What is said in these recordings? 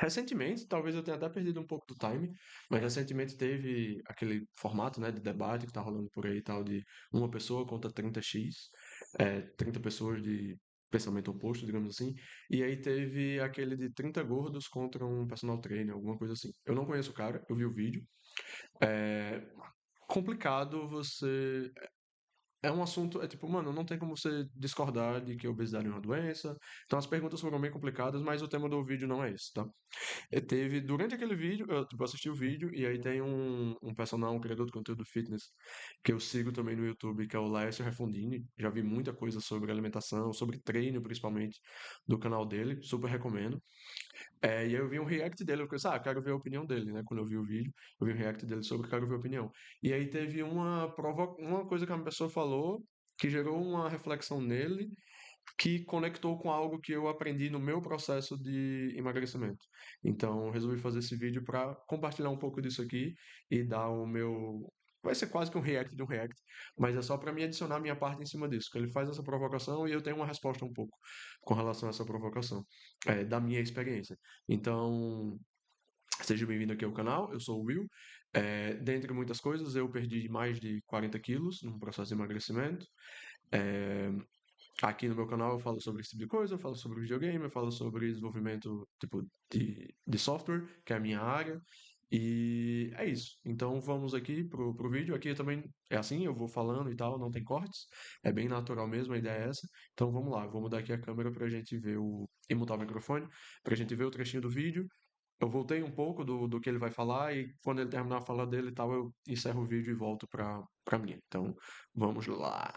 Recentemente, talvez eu tenha até perdido um pouco do time, mas recentemente teve aquele formato, né, de debate que tá rolando por aí e tal, de uma pessoa contra 30x, 30 pessoas de pensamento oposto, digamos assim, e aí teve aquele de 30 gordos contra um personal trainer, alguma coisa assim. Eu não conheço o cara, eu vi o vídeo. É complicado você. É um assunto, é tipo, mano, não tem como você discordar de que a obesidade é uma doença. Então as perguntas foram bem complicadas, mas o tema do vídeo não é esse, tá? Teve, durante aquele vídeo, eu tipo, assisti o vídeo e aí tem um personal, um criador de conteúdo fitness que eu sigo também no YouTube, que é o Laércio Refondini. Já vi muita coisa sobre alimentação, sobre treino principalmente, do canal dele, super recomendo. E aí eu vi um react dele, eu pensei, quero ver a opinião dele, né? Quando eu vi o vídeo, eu vi um react dele sobre, quero ver a opinião. E aí teve uma coisa que uma pessoa falou que gerou uma reflexão nele que conectou com algo que eu aprendi no meu processo de emagrecimento. Então, resolvi fazer esse vídeo para compartilhar um pouco disso aqui e dar o meu. Vai ser quase que um react de um react, mas é só para me adicionar a minha parte em cima disso, que ele faz essa provocação e eu tenho uma resposta um pouco com relação a essa provocação, da minha experiência. Então, seja bem-vindo aqui ao canal, eu sou o Will. Dentre muitas coisas, eu perdi mais de 40 quilos num processo de emagrecimento. É, Aqui no meu canal eu falo sobre esse tipo de coisa, eu falo sobre videogame, eu falo sobre desenvolvimento tipo de software, que é a minha área. E é isso. Então vamos aqui pro vídeo. Aqui também é assim, eu vou falando e tal, não tem cortes. É bem natural mesmo, a ideia é essa. Então vamos lá, vou mudar aqui a câmera pra gente ver e mutar o microfone, pra gente ver o trechinho do vídeo. Eu voltei um pouco do que ele vai falar e quando ele terminar a fala dele e tal, eu encerro o vídeo e volto pra mim. Então vamos lá.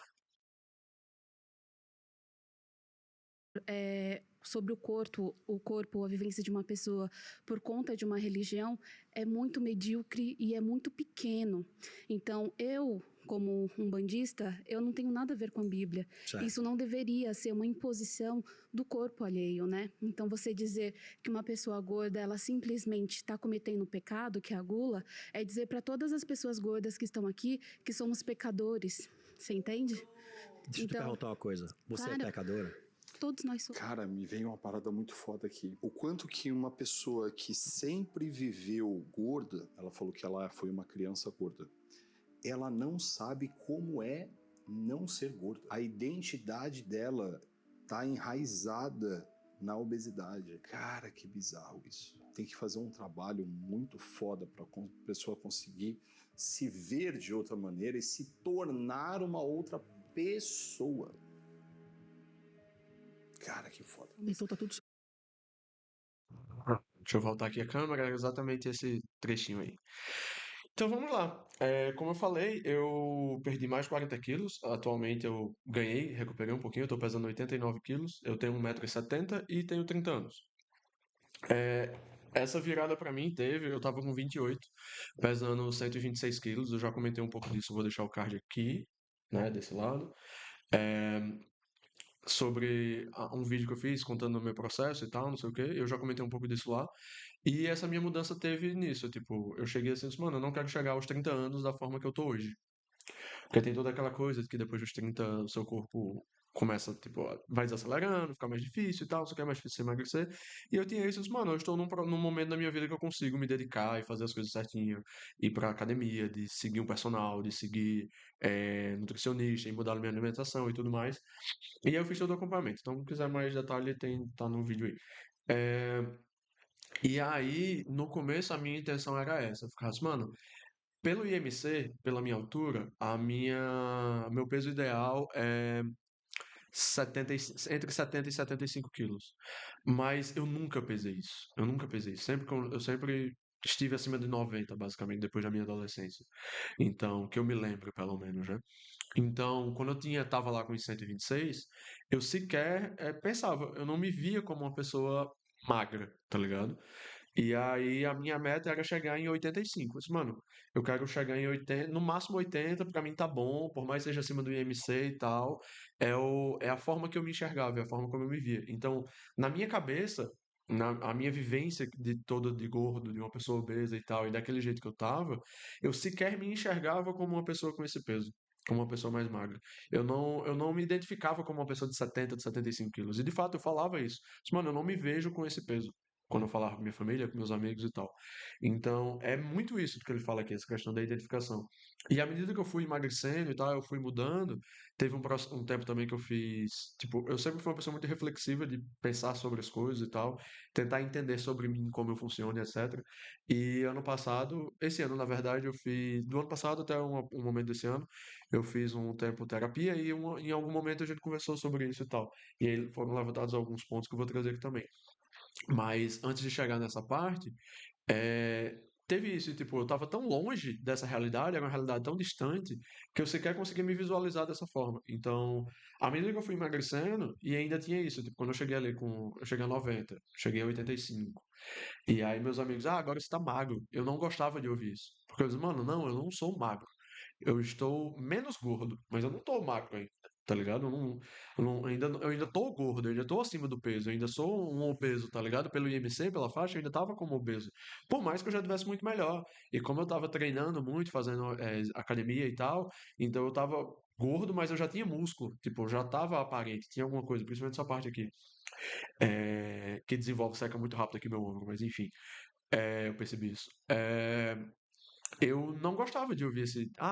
Sobre o corpo, a vivência de uma pessoa por conta de uma religião é muito medíocre e é muito pequeno. Então, eu, como um bandista, eu não tenho nada a ver com a Bíblia. Isso Certo. não deveria ser uma imposição do corpo alheio, né? Então, você dizer que uma pessoa gorda, ela simplesmente está cometendo pecado, que é a gula, é dizer para todas as pessoas gordas que estão aqui que somos pecadores. Você entende? Deixa eu te Então, perguntar uma coisa. Você é claro, pecadora? todos nós somos. Cara, me veio uma parada muito foda aqui. O quanto que uma pessoa que sempre viveu gorda, ela falou que ela foi uma criança gorda, ela não sabe como é não ser gorda. A identidade dela tá enraizada na obesidade. Cara, que bizarro isso. Tem que fazer um trabalho muito foda para a pessoa conseguir se ver de outra maneira e se tornar uma outra pessoa. Cara, que foda. Então tá tudo Deixa eu voltar aqui a câmera, é exatamente esse trechinho aí. Então vamos lá. Como eu falei, eu perdi mais de 40 quilos. Atualmente eu ganhei, recuperei um pouquinho. Eu tô pesando 89 quilos. Eu tenho 1,70 m e tenho 30 anos. É, Essa virada pra mim teve, eu tava com 28, pesando 126 quilos. Eu já comentei um pouco disso, vou deixar o card aqui, né, desse lado. É, Sobre um vídeo que eu fiz contando o meu processo e tal, não sei o quê. Eu já comentei um pouco disso lá. E essa minha mudança teve nisso, tipo, eu cheguei assim, mano, eu não quero chegar aos 30 anos da forma que eu tô hoje. Porque tem toda aquela coisa de que depois dos 30 o seu corpo começa, tipo, vai desacelerando, fica mais difícil e tal, só que é mais difícil emagrecer. E eu tinha isso, mano, eu estou num momento da minha vida que eu consigo me dedicar e fazer as coisas certinho, ir pra academia, de seguir um personal, de seguir nutricionista, e mudar a minha alimentação e tudo mais. E aí eu fiz todo o acompanhamento. Então, se quiser mais detalhe, tá no vídeo aí. É, e aí, no começo, a minha intenção era essa. Eu ficava assim, mano, pelo IMC, pela minha altura, meu peso ideal é entre 70 e 75 quilos. Mas eu nunca pesei isso. Eu nunca pesei isso. Eu sempre estive acima de 90, basicamente, depois da minha adolescência. Então, que eu me lembro, pelo menos, né? Então, quando tava lá com os 126, eu sequer pensava, eu não me via como uma pessoa magra, tá ligado? E aí a minha meta era chegar em 85. Eu disse, mano, eu quero chegar em 80, no máximo 80, pra mim tá bom, por mais que seja acima do IMC e tal, é a forma que eu me enxergava, é a forma como eu me via. Então, na minha cabeça, a minha vivência de toda de gordo, de uma pessoa obesa e tal, e daquele jeito que eu tava, eu sequer me enxergava como uma pessoa com esse peso. Como uma pessoa mais magra. Eu não me identificava como uma pessoa de 70, de 75 quilos. E de fato eu falava isso. Disse, mano, eu não me vejo com esse peso quando eu falava com minha família, com meus amigos e tal. Então, é muito isso que ele fala aqui, essa questão da identificação. E à medida que eu fui emagrecendo e tal, eu fui mudando. Teve um tempo também que eu fiz. Tipo, eu sempre fui uma pessoa muito reflexiva de pensar sobre as coisas e tal, tentar entender sobre mim, como eu funciono, etc. E ano passado, esse ano, na verdade, eu fiz. Do ano passado até um momento desse ano, eu fiz um tempo terapia e em algum momento a gente conversou sobre isso e tal. E aí foram levantados alguns pontos que eu vou trazer aqui também. Mas antes de chegar nessa parte, é, teve isso, e, tipo, eu tava tão longe dessa realidade, era uma realidade tão distante, que eu sequer conseguia me visualizar dessa forma. Então, à medida que eu fui emagrecendo, e ainda tinha isso, tipo, quando eu cheguei ali eu cheguei a 90, cheguei a 85. E aí meus amigos, agora você tá magro. Eu não gostava de ouvir isso. Porque eu disse, mano, não, eu não sou magro. Eu estou menos gordo, mas eu não tô magro ainda, tá ligado? Eu ainda tô gordo, eu ainda tô acima do peso, eu ainda sou um obeso, tá ligado? Pelo IMC, pela faixa, eu ainda tava como obeso. Por mais que eu já tivesse muito melhor. E como eu tava treinando muito, fazendo academia e tal, então eu tava gordo, mas eu já tinha músculo. Tipo, eu já tava aparente, tinha alguma coisa, principalmente essa parte aqui, que desenvolve, seca muito rápido aqui meu ombro, mas enfim, eu percebi isso. Eu não gostava de ouvir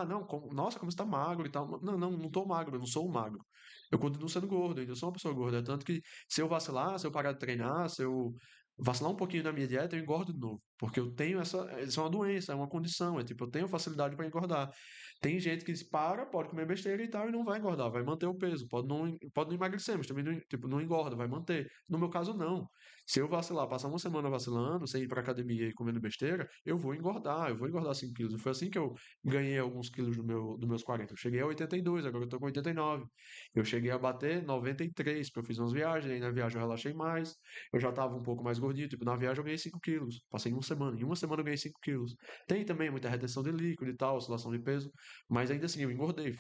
não, nossa, como você tá magro e tal. Não, não, não tô magro, eu não sou um magro. Eu continuo sendo gordo, eu ainda sou uma pessoa gorda. Tanto que se eu vacilar, se eu parar de treinar, se eu vacilar um pouquinho na minha dieta, eu engordo de novo. Porque eu tenho isso é uma doença, é uma condição, é tipo, eu tenho facilidade para engordar. Tem gente que para, pode comer besteira e tal, e não vai engordar, vai manter o peso. Pode não emagrecer, mas também não, tipo, não engorda, vai manter. No meu caso, não. Se eu vacilar, passar uma semana vacilando, sem ir pra academia e comendo besteira, eu vou engordar 5 quilos. E foi assim que eu ganhei alguns quilos dos meus 40. Eu cheguei a 82, agora eu tô com 89. Eu cheguei a bater 93, porque eu fiz umas viagens, aí na viagem eu relaxei mais, eu já tava um pouco mais gordinho, tipo, na viagem eu ganhei 5 quilos. Passei em uma semana eu ganhei 5 quilos. Tem também muita retenção de líquido e tal, oscilação de peso, mas ainda assim eu engordei,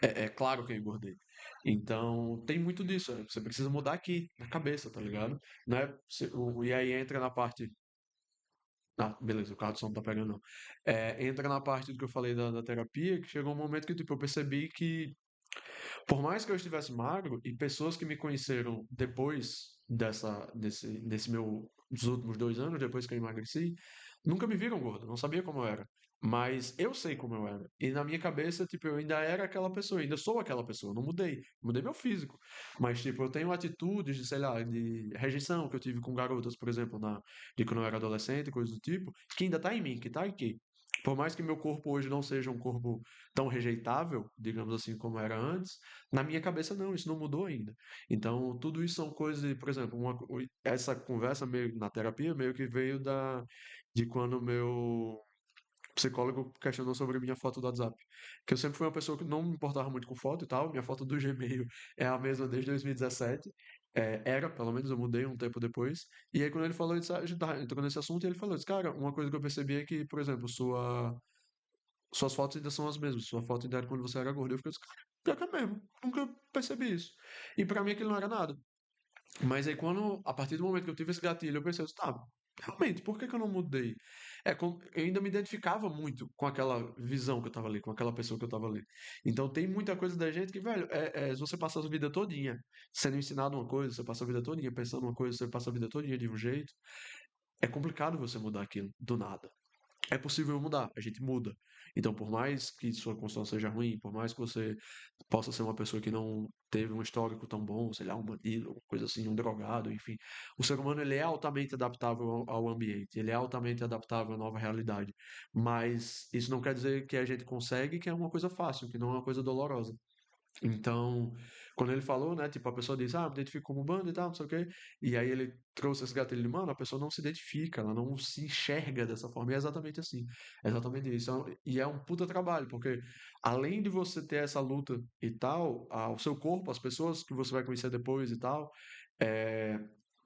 é claro que eu engordei. Então, tem muito disso. Você precisa mudar aqui, na cabeça, tá ligado? Não é, e aí entra na parte. Ah, beleza, o carro de som não tá pegando, não. Entra na parte do que eu falei da terapia, que chegou um momento que tipo, eu percebi que, por mais que eu estivesse magro, e pessoas que me conheceram depois desse meu, dos últimos 2 anos, depois que eu emagreci, nunca me viram gordo, não sabia como eu era. Mas eu sei como eu era. E na minha cabeça, tipo, eu ainda era aquela pessoa, ainda sou aquela pessoa, não mudei. Mudei meu físico. Mas, tipo, eu tenho atitudes de, sei lá, de rejeição que eu tive com garotas, por exemplo, de quando eu era adolescente, coisas do tipo, que ainda tá em mim, que tá aqui. Por mais que meu corpo hoje não seja um corpo tão rejeitável, digamos assim, como era antes, na minha cabeça não, isso não mudou ainda. Então, tudo isso são coisas, por exemplo, essa conversa meio na terapia meio que veio de quando meu psicólogo questionou sobre minha foto do WhatsApp. Que eu sempre fui uma pessoa que não me importava muito com foto e tal. Minha foto do Gmail é a mesma desde 2017. Era, pelo menos eu mudei um tempo depois. E aí quando ele falou, a gente entrou nesse assunto e ele falou, disse, cara, uma coisa que eu percebi é que, por exemplo, suas fotos ainda são as mesmas. Sua foto ainda era quando você era gordo. Eu fiquei assim, cara, pior que é mesmo. Nunca percebi isso. E pra mim aquilo não era nada. Mas aí a partir do momento que eu tive esse gatilho, eu pensei, tá, realmente, por que que eu não mudei? Eu ainda me identificava muito com aquela visão que eu tava ali, com aquela pessoa que eu tava ali. Então tem muita coisa da gente que, velho, se você passa a vida todinha sendo ensinado uma coisa, você passa a vida todinha pensando uma coisa, você passa a vida todinha de um jeito, é complicado você mudar aquilo do nada. É possível mudar, a gente muda. Então, por mais que sua construção seja ruim, por mais que você possa ser uma pessoa que não teve um histórico tão bom, sei lá, um bandido, uma coisa assim, um drogado, enfim, o ser humano ele é altamente adaptável ao ambiente, ele é altamente adaptável à nova realidade. Mas isso não quer dizer que a gente consegue, que é uma coisa fácil, que não é uma coisa dolorosa. Então, quando ele falou, né, tipo, a pessoa diz, me identifico como banda e tal, não sei o quê, e aí ele trouxe esse gatilho de, mano, a pessoa não se identifica, ela não se enxerga dessa forma, e é exatamente assim, é exatamente isso, e é um puta trabalho, porque além de você ter essa luta e tal, o seu corpo, as pessoas que você vai conhecer depois e tal, é,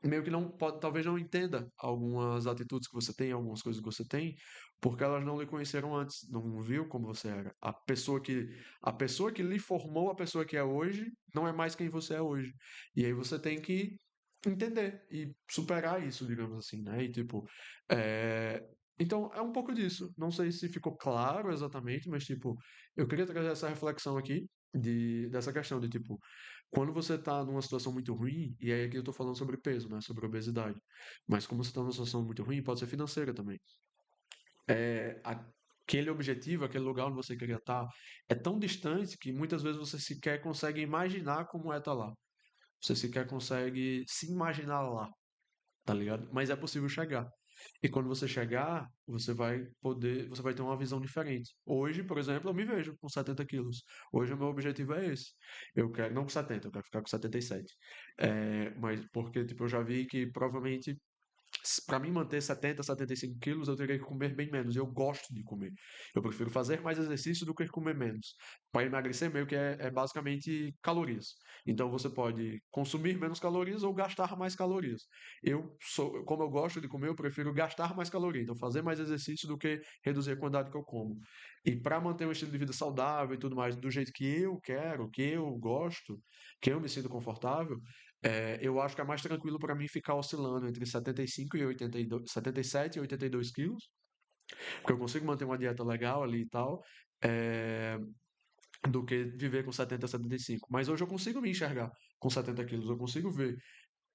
meio que não pode, talvez não entenda algumas atitudes que você tem, algumas coisas que você tem, porque elas não lhe conheceram antes, não viu como você era. A pessoa que lhe formou a pessoa que é hoje não é mais quem você é hoje. E aí você tem que entender e superar isso, digamos assim, né? E tipo, é... então é um pouco disso. Não sei se ficou claro exatamente, mas tipo, eu queria trazer essa reflexão aqui dessa questão de tipo, quando você tá numa situação muito ruim, e aí aqui eu tô falando sobre peso, né? Sobre obesidade. Mas como você tá numa situação muito ruim, pode ser financeira também. Aquele objetivo, aquele lugar onde você queria estar, é tão distante que muitas vezes você sequer consegue imaginar como é estar lá. Você sequer consegue se imaginar lá, tá ligado? Mas é possível chegar. E quando você chegar, você vai ter uma visão diferente. Hoje, por exemplo, eu me vejo com 70 quilos. Hoje o meu objetivo é esse. Eu quero, não com 70, eu quero ficar com 77. Mas porque, tipo, eu já vi que provavelmente para mim manter 70, 75 quilos, eu teria que comer bem menos. Eu gosto de comer. Eu prefiro fazer mais exercício do que comer menos. Para emagrecer, meio que é basicamente calorias. Então você pode consumir menos calorias ou gastar mais calorias. Como eu gosto de comer, eu prefiro gastar mais calorias. Então fazer mais exercício do que reduzir a quantidade que eu como. E para manter um estilo de vida saudável e tudo mais, do jeito que eu quero, que eu gosto, que eu me sinto confortável, eu acho que é mais tranquilo para mim ficar oscilando entre 75 e 82, 77 e 82 quilos, porque eu consigo manter uma dieta legal ali e tal, é, do que viver com 70, 75. Mas hoje eu consigo me enxergar com 70 quilos, eu consigo ver.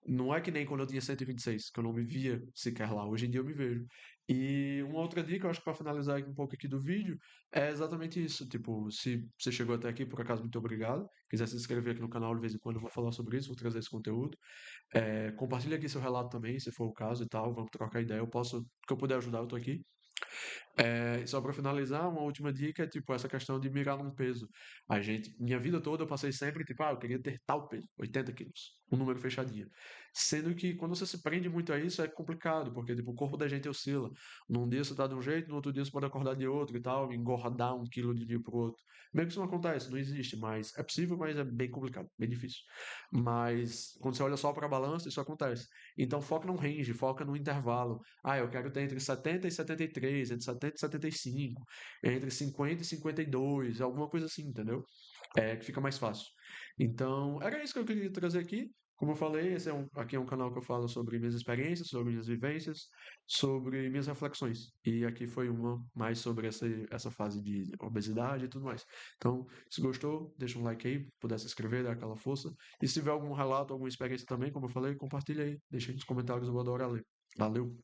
Não é que nem quando eu tinha 126, que eu não me via sequer lá. Hoje em dia eu me vejo. E uma outra dica, eu acho que para finalizar um pouco aqui do vídeo, é exatamente isso. Tipo, se você chegou até aqui, por acaso, muito obrigado. Quiser se inscrever aqui no canal de vez em quando, eu vou falar sobre isso, vou trazer esse conteúdo. Compartilha aqui seu relato também, se for o caso e tal. Vamos trocar ideia. Eu posso, que eu puder ajudar, eu tô aqui. Só para finalizar, uma última dica é tipo essa questão de mirar num peso. Minha vida toda eu passei sempre tipo, eu queria ter tal peso, 80 quilos, um número fechadinho. Sendo que quando você se prende muito a isso é complicado, porque tipo, o corpo da gente oscila. Num dia você tá de um jeito, no outro dia você pode acordar de outro e tal, engordar 1 quilo de um dia pro outro. Meio que isso não acontece, não existe, mas é possível, mas é bem complicado, bem difícil. Mas quando você olha só para a balança, isso acontece. Então foca num range, foca no intervalo. Eu quero ter entre 70 e 73, entre 70 e 75, entre 50 e 52, alguma coisa assim, entendeu? Que fica mais fácil. Então, era isso que eu queria trazer aqui. Como eu falei, aqui é um canal que eu falo sobre minhas experiências, sobre minhas vivências, sobre minhas reflexões. E aqui foi uma mais sobre essa fase de obesidade e tudo mais. Então, se gostou, deixa um like aí, puder se inscrever, dar aquela força. E se tiver algum relato, alguma experiência também, como eu falei, compartilha aí, deixa aí nos comentários, eu vou adorar ler. Valeu!